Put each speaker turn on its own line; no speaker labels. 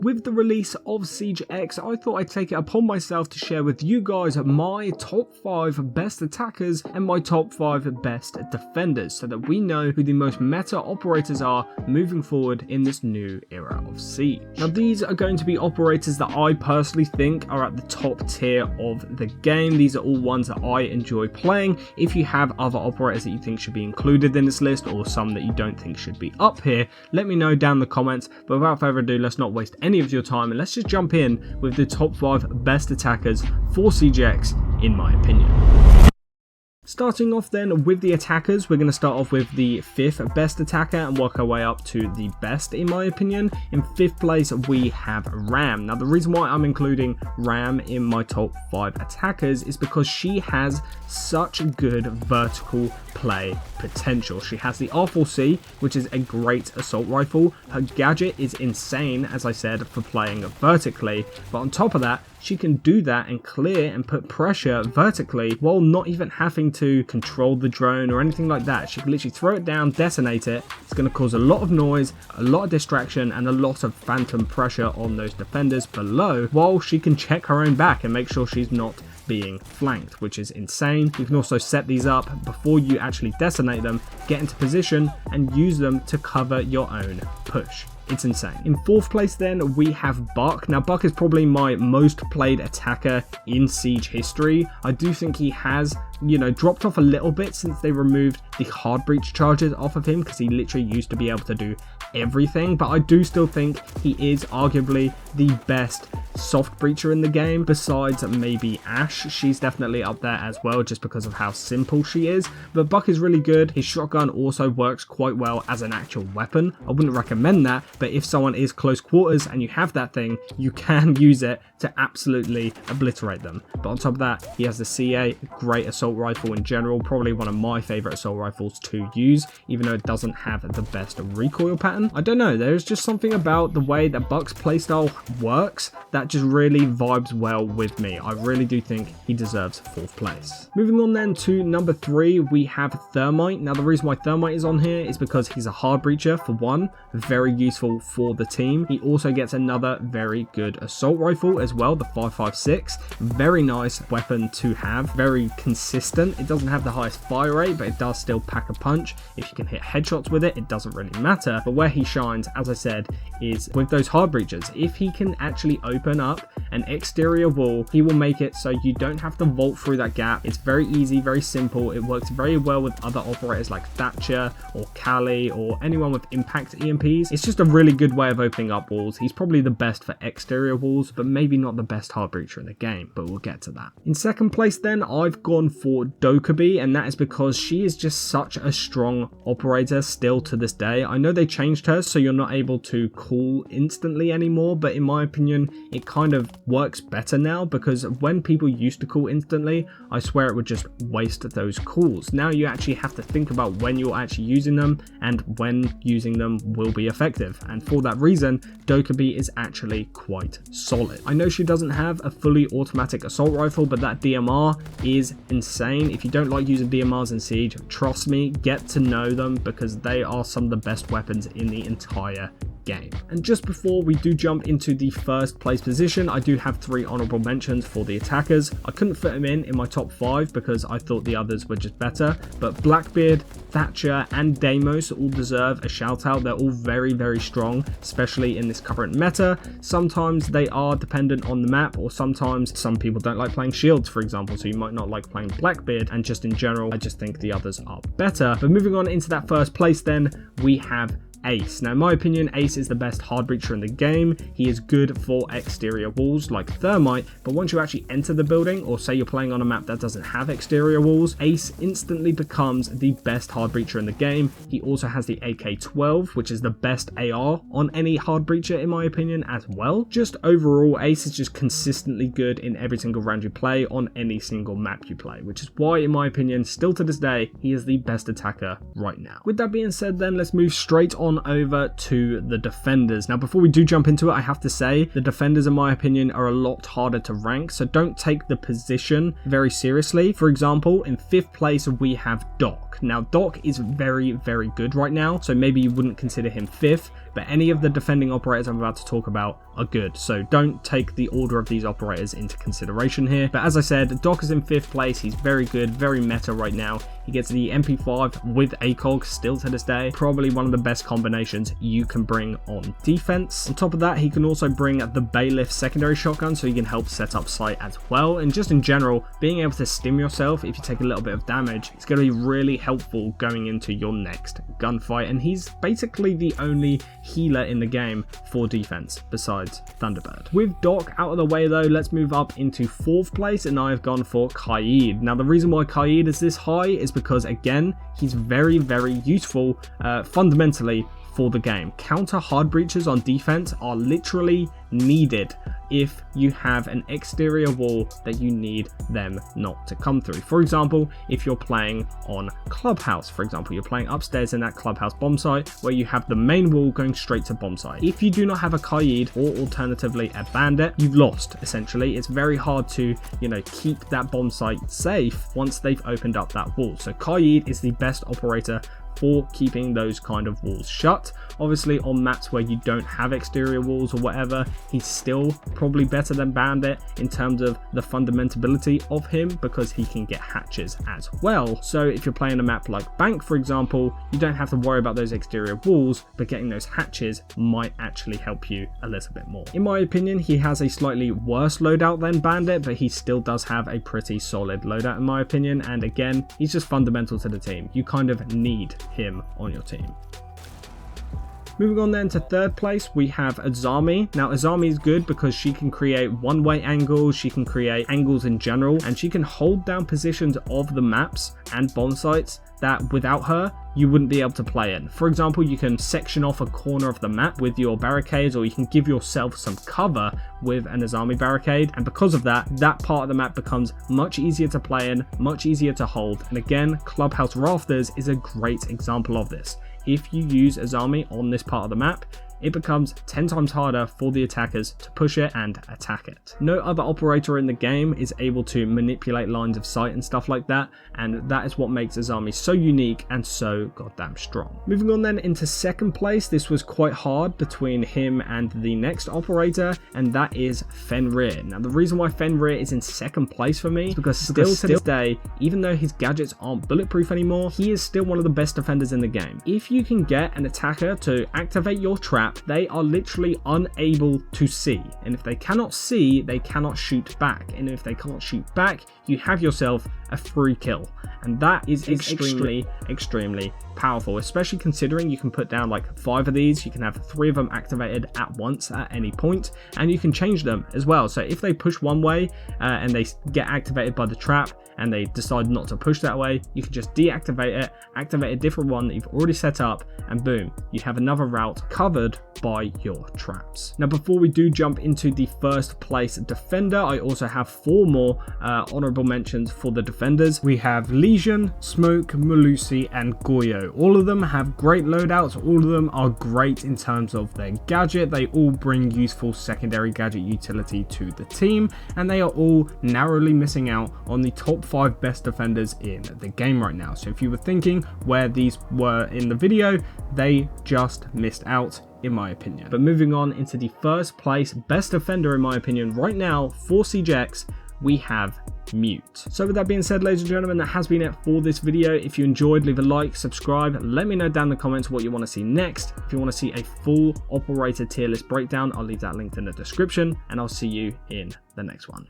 With the release of Siege X, I thought I'd take it upon myself to share with you guys my top 5 best attackers and my top 5 best defenders, so that we know who the most meta operators are moving forward in this new era of Siege. Now, these are going to be operators that I personally think are at the top tier of the game. These are all ones that I enjoy playing. If you have other operators that you think should be included in this list, or some that you don't think should be up here, let me know down in the comments. But without further ado, let's not waste any of your time and let's just jump in with the top 5 best attackers for Siege X, in my opinion. Starting off then with the attackers, we're going to start off with the 5th best attacker and work our way up to the best, in my opinion. In 5th place, we have Ram. Now, the reason why I'm including Ram in my top 5 attackers is because she has such good vertical play potential. She has the R4C, which is a great assault rifle. Her gadget is insane, as I said, for playing vertically, but on top of that, she can do that and clear and put pressure vertically while not even having to control the drone or anything like that. She can literally throw it down, detonate it. It's going to cause a lot of noise, a lot of distraction, and a lot of phantom pressure on those defenders below, while she can check her own back and make sure she's not being flanked, which is insane. You can also set these up before you actually detonate them, get into position, and use them to cover your own push. It's insane. In 4th place then, we have Buck. Now, Buck is probably my most played attacker in Siege history. I do think he has, dropped off a little bit since they removed the hard breach charges off of him, because he literally used to be able to do everything, but I do still think he is arguably the best soft breacher in the game, besides maybe Ash. She's definitely up there as well, just because of how simple she is. But Buck is really good. His shotgun also works quite well as an actual weapon. I wouldn't recommend that, but if someone is close quarters and you have that thing, you can use it to absolutely obliterate them. But on top of that, he has the CA, great assault rifle in general, probably one of my favorite assault rifles to use, even though it doesn't have the best recoil pattern. I don't know, there's just something about the way that Buck's playstyle works that just really vibes well with me. I really do think he deserves 4th place. Moving on then to number 3, we have Thermite. Now, the reason why Thermite is on here is because he's a hard breacher, for one, very useful for the team. He also gets another very good assault rifle as well, the 5.56. Very nice weapon to have, very consistent. It doesn't have the highest fire rate, but it does still pack a punch. If you can hit headshots with it, it doesn't really matter. But where he shines, as I said, is with those hard breachers. If he can actually open up an exterior wall, he will make it so you don't have to vault through that gap. It's very easy, very simple. It works very well with other operators like Thatcher or Kali or anyone with impact EMPs. It's just a really good way of opening up walls. He's probably the best for exterior walls, but maybe not the best hard breacher in the game, but we'll get to that. In 2nd place then, I've gone for Dokkaebi, and that is because she is just such a strong operator still to this day. I know they changed her so you're not able to call instantly anymore, but in my opinion, it kind of works better now, because when people used to call instantly, I swear it would just waste those calls. Now you actually have to think about when you're actually using them, and when using them will be effective, and for that reason, Dokkaebi is actually quite solid. I know she doesn't have a fully automatic assault rifle, but that DMR is insane. If you don't like using DMRs in Siege, trust me, get to know them, because they are some of the best weapons in the entire game. And just before we do jump into the 1st place position, I do have 3 honourable mentions for the attackers. I couldn't fit them in my top 5 because I thought the others were just better, but Blackbeard, Thatcher and Deimos all deserve a shout out. They're all very, very strong, especially in this current meta. Sometimes they are dependent on the map, or sometimes some people don't like playing shields, for example, so you might not like playing Blackbeard, and just in general, I just think the others are better. But moving on into that 1st place then, we have Ace. Now, in my opinion, Ace is the best hard breacher in the game. He is good for exterior walls like Thermite, but once you actually enter the building, or say you're playing on a map that doesn't have exterior walls, Ace instantly becomes the best hard breacher in the game. He also has the AK-12, which is the best AR on any hard breacher in my opinion as well. Just overall, Ace is just consistently good in every single round you play on any single map you play, which is why, in my opinion, still to this day, he is the best attacker right now. With that being said then, let's move straight on over to the defenders. Now, before we do jump into it, I have to say the defenders, in my opinion, are a lot harder to rank, so don't take the position very seriously. For example, in 5th place, we have Doc. Now, Doc is very, very good right now, so maybe you wouldn't consider him 5th. but any of the defending operators I'm about to talk about are good, so don't take the order of these operators into consideration here. But as I said, Doc is in 5th place. He's very good, very meta right now. He gets the MP5 with ACOG still to this day. Probably one of the best combinations you can bring on defense. On top of that, he can also bring the Bailiff secondary shotgun, so he can help set up sight as well. And just in general, being able to stim yourself if you take a little bit of damage, it's going to be really helpful going into your next gunfight. And he's basically the only healer in the game for defense besides Thunderbird. With Doc out of the way though, let's move up into 4th place, and I have gone for Kaid. Now the reason why Kaid is this high is because, again, he's very, very useful fundamentally for the game. Counter hard breaches on defense are literally needed if you have an exterior wall that you need them not to come through. For example, if you're playing on Clubhouse, for example, you're playing upstairs in that Clubhouse bomb site where you have the main wall going straight to bomb site. If you do not have a Kaid or alternatively a Bandit, you've lost essentially. It's very hard to, keep that bomb site safe once they've opened up that wall. So Kaid is the best operator for keeping those kind of walls shut. Obviously on maps where you don't have exterior walls or whatever, he's still probably better than Bandit in terms of the fundamentability of him, because he can get hatches as well. So if you're playing a map like Bank, for example, you don't have to worry about those exterior walls, but getting those hatches might actually help you a little bit more. In my opinion, he has a slightly worse loadout than Bandit, but he still does have a pretty solid loadout in my opinion. And again, he's just fundamental to the team. You kind of need him on your team. Moving on then to 3rd place, we have Azami. Now Azami is good because she can create one-way angles, she can create angles in general, and she can hold down positions of the maps and bomb sites that without her you wouldn't be able to play in. For example, you can section off a corner of the map with your barricades, or you can give yourself some cover with an Azami barricade, and because of that, that part of the map becomes much easier to play in, much easier to hold. And again, Clubhouse Rafters is a great example of this. If you use Azami on this part of the map, it becomes 10 times harder for the attackers to push it and attack it. No other operator in the game is able to manipulate lines of sight and stuff like that, and that is what makes Azami so unique and so goddamn strong. Moving on then into 2nd place, this was quite hard between him and the next operator, and that is Fenrir. Now the reason why Fenrir is in 2nd place for me is because still to this day, even though his gadgets aren't bulletproof anymore, he is still one of the best defenders in the game. If you can get an attacker to activate your trap, they are literally unable to see, and if they cannot see, they cannot shoot back, and if they can't shoot back, you have yourself a free kill, and that is extremely powerful, especially considering you can put down like 5 of these. You can have 3 of them activated at once at any point, and you can change them as well. So if they push one way and they get activated by the trap and they decide not to push that way, you can just deactivate it, activate a different one that you've already set up, and boom, you have another route covered by your traps. Now before we do jump into the 1st place defender, I also have 4 more honourable mentions for the defenders. We have Legion, Smoke, Malusi and Goyo. All of them have great loadouts, all of them are great in terms of their gadget, they all bring useful secondary gadget utility to the team, and they are all narrowly missing out on the top 5 best defenders in the game right now. So if you were thinking where these were in the video, they just missed out in my opinion. But moving on into the 1st place best defender in my opinion right now for CJX, we have Mute. So with that being said, ladies and gentlemen, that has been it for this video. If you enjoyed, leave a like, subscribe, let me know down in the comments what you want to see next. If you want to see a full operator tier list breakdown, I'll leave that linked in the description, and I'll see you in the next one.